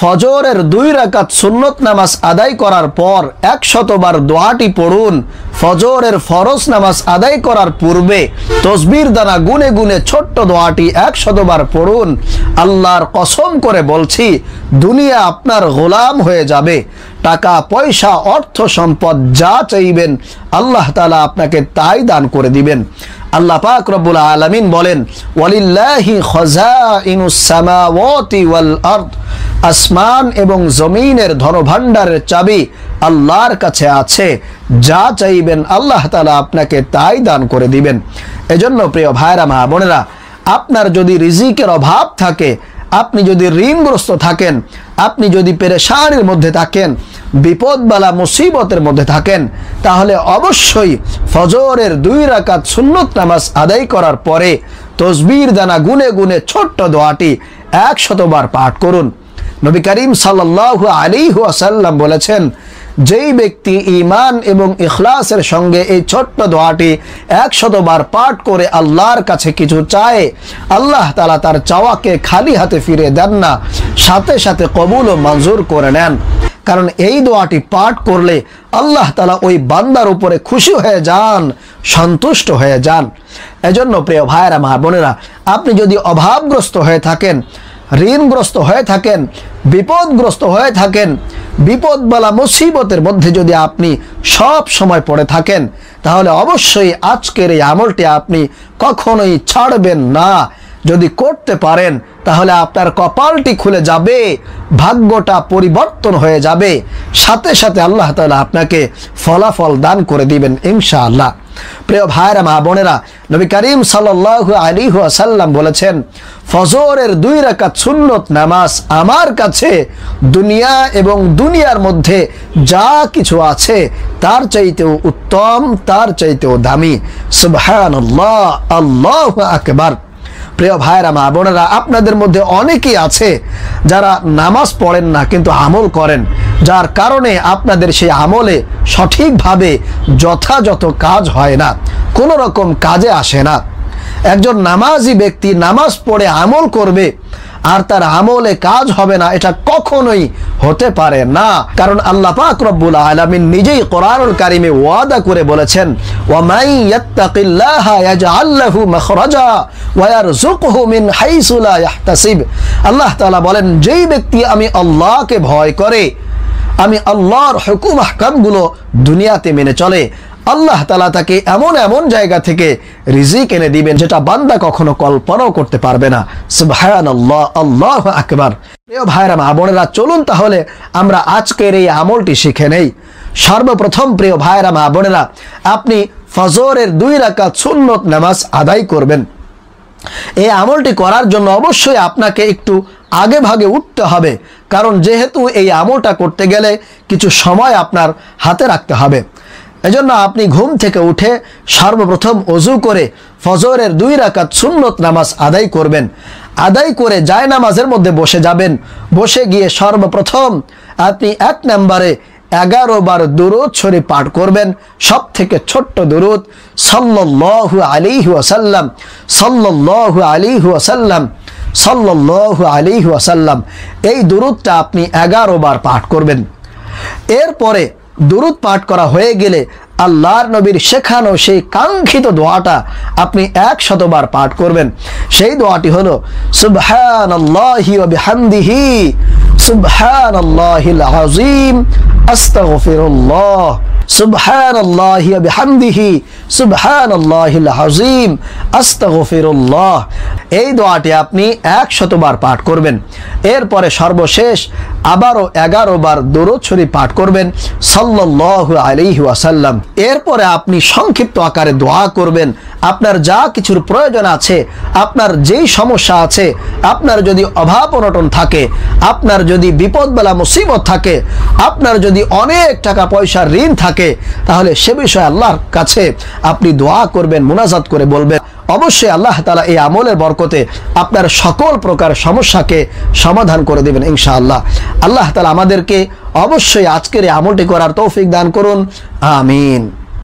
ফজরের 2 রাকাত সুন্নত নামাজ আদায় করার পর 100 বার দোয়াটি পড়ুন। ফজরের ফরজ নামাজ আদায় করার পূর্বে তসবির দানা গুনে গুনে ছোট্ট দোয়াটি 100 বার পড়ুন। আল্লাহর কসম করে বলছি, দুনিয়া আপনার গোলাম হয়ে যাবে। টাকা পয়সা অর্থ সম্পদ যা চাইবেন আল্লাহ তাআলা আপনাকে তাই দান করে দিবেন। আল্লাহ পাক রব্বুল আলামিন বলেন, ওয়ালিল্লাহি খাযাইনুস সামাওয়াতি ওয়াল আরদ, আসমান এবং জমিনের ধনভাণ্ডারের চাবি আল্লাহর কাছে আছে। যা চাইবেন আল্লাহ তাআলা আপনাকে তাই দান করে দিবেন। এজন্য প্রিয় ভাইরা মা বোনেরা, আপনার যদি রিজিকের অভাব থাকে, আপনি যদি ঋণগ্রস্ত থাকেন, আপনি যদি পেরেশানির মধ্যে থাকেন, বিপদবালা মুসিবতের মধ্যে থাকেন, তাহলে অবশ্যই ফজরের 2 রাকাত সুন্নত নামাজ আদায় করার পরে তসবির দানা গুনে গুনে ছোট্ট দোয়াটি 100 বার পাঠ করুন। নবী করিম সাল্লাল্লাহু আলাইহি ওয়াসাল্লাম বলেছেন, যেই ব্যক্তি ঈমান এবং ইখলাসের সঙ্গে এই ছোট্ট দোয়াটি 100 বার পাঠ করে আল্লাহর কাছে কিছু চায়, আল্লাহ তাআলা তার চাওয়াকে খালি হাতে ফিরে দেন না, সাথে সাথে কবুল ও মঞ্জুর করে নেন। কারণ এই দোয়াটি পাঠ করলে আল্লাহ তাআলা ওই বান্দার উপরে খুশি হয়ে যান, সন্তুষ্ট হয়ে যান। এজন্য প্রিয় ভাইরা মা বোনেরা, আপনি যদি অভাবগ্রস্ত হয়ে থাকেন, ঋণগ্রস্ত হয়ে থাকেন, বিপদগ্রস্ত হয়ে থাকেন, বিপদবালা মুসিবতের মধ্যে যদি আপনি সব সময় পড়ে থাকেন, তাহলে অবশ্যই আজকের এই আমলটি আপনি কখনোই ছাড়বেন না। যদি করতে পারেন তাহলে আপনার কপালটি খুলে যাবে, ভাগ্যটা পরিবর্তন হয়ে যাবে, সাথে সাথে আল্লাহ তাআলা আপনাকে ফলাফল দান করে দিবেন ইনশাআল্লাহ। প্রিয় ভাইরা মা বোনেরা, নবী করিম সাল্লাল্লাহু আলাইহি ওয়াসাল্লাম বলেছেন, ফজরের 2 রাকাত সুন্নত নামাজ আমার কাছে দুনিয়া এবং দুনিয়ার মধ্যে যা কিছু আছে তার চাইতেও উত্তম, তার চাইতেও দামি। সুবহানাল্লাহ, আল্লাহু আকবার। প্রিয় ভাইরা মা বোনেরা, আপনাদের মধ্যে অনেকেই আছে যারা নামাজ পড়েন না কিন্তু আমল করেন, যার কারণে আপনাদের সেই আমলে সঠিকভাবে যথাযথ কাজ হয় না, কোনো রকম কাজে আসে না। একজন নামাজি ব্যক্তি নামাজ পড়ে আমল করবে আর তার আমলে কাজ হবে না, এটা কখনোই হতে পারে না। কারণ আল্লাহ পাক রব্বুল আলামিন নিজেই কোরআনুল কারীমে ওয়াদা করে বলেছেন, ওয়া মান ইয়াত্তাকিল্লাহা ইয়াজআল লাহু মাখরাজা ওয়া ইয়ারযুকহু মিন হাইসু লা ইয়াহতাসিব। আল্লাহ তাআলা বলেন, যেই ব্যক্তি আমি আল্লাহকে ভয় করে, আমি আল্লাহর হুকুম আহকামগুলো দুনিয়াতে মেনে চলে, আল্লাহ তাআলা তাকে এমন এমন জায়গা থেকে রিজিক এনে দিবেন যেটা বান্দা কখনো কল্পনাও করতে পারবে না। সুবহানাল্লাহ, আল্লাহু আকবার। প্রিয় ভাইরা মা বোনেরা, চলুন তাহলে আমরা আজকের এই আমলটি শিখে নেই। সর্বপ্রথম প্রিয় ভাইরা মা বোনেরা, আপনি ফজরের 2 রাকাত সুন্নত নামাজ আদায় করবেন। এই আমলটি করার জন্য অবশ্যই আপনাকে একটু আগে ভাগে উঠতে হবে, কারণ যেহেতু এই আমলটা করতে গেলে কিছু সময় আপনার হাতে রাখতে হবে। এজন্য আপনি ঘুম থেকে উঠে সর্বপ্রথম ওযু করে ফজরের 2 রাকাত সুন্নত নামাজ আদায় করবেন। আদায় করে জায়নামাজের মধ্যে বসে যাবেন। বসে গিয়ে সর্বপ্রথম আপনি 1 নম্বরে 11 বার দুরূদ শরীফ পাঠ করবেন, সব থেকে ছোট্ট দুরূদ, সাল্লাল্লাহু আলাইহি ওয়াসাল্লাম, সাল্লাল্লাহু আলাইহি ওয়াসাল্লাম, সাল্লাল্লাহু আলাইহি ওয়াসাল্লাম। এই দুরূদটা আপনি 11 বার পাঠ করবেন। এরপরে দুরূদ পাঠ করা হয়ে গেলে আল্লাহর নবীর শেখানো সেই কাঙ্ক্ষিত দোয়াটা আপনি 100 বার পাঠ করবেন। সেই দোয়াটি হলো, সুবহানাল্লাহি ওয়া বিহামদিহি, সুবহানাল্লাহিল আযীম, আস্তাগফিরুল্লাহ, সুবহানাল্লাহি ওয়া বিহামদিহি, সুবহানাল্লাহিল আযীম, আস্তাগফিরুল্লাহ। এই দোয়াটি আপনি 100 বার পাঠ করবেন। এরপরে সর্বশেষ আবারও 11 বার দরুদ শরীফ পাঠ করবেন, সাল্লাল্লাহু আলাইহি ওয়াসাল্লাম। এরপরে আপনি সংক্ষিপ্ত আকারে দোয়া করবেন। আপনার যা কিছুর প্রয়োজন আছে, আপনার যেই সমস্যা আছে, আপনার যদি অভাব অনটন থাকে, আপনার যদি বিপদবালা মুসিবত থাকে, আপনার যদি অনেক টাকা পয়সার ঋণ থাকে, তাহলে সে বিষয়ে আল্লাহর কাছে আপনি দোয়া করবেন, মুনাজাত করে বলবেন। অবশ্যই আল্লাহ তাআলা এই আমলের বরকতে আপনার সকল প্রকার সমস্যাকে সমাধান করে দেবেন ইনশাআল্লাহ। আল্লাহ তাআলা আমাদেরকে অবশ্যই আজকের এই আমলটি করার তৌফিক দান করুন। আমিন।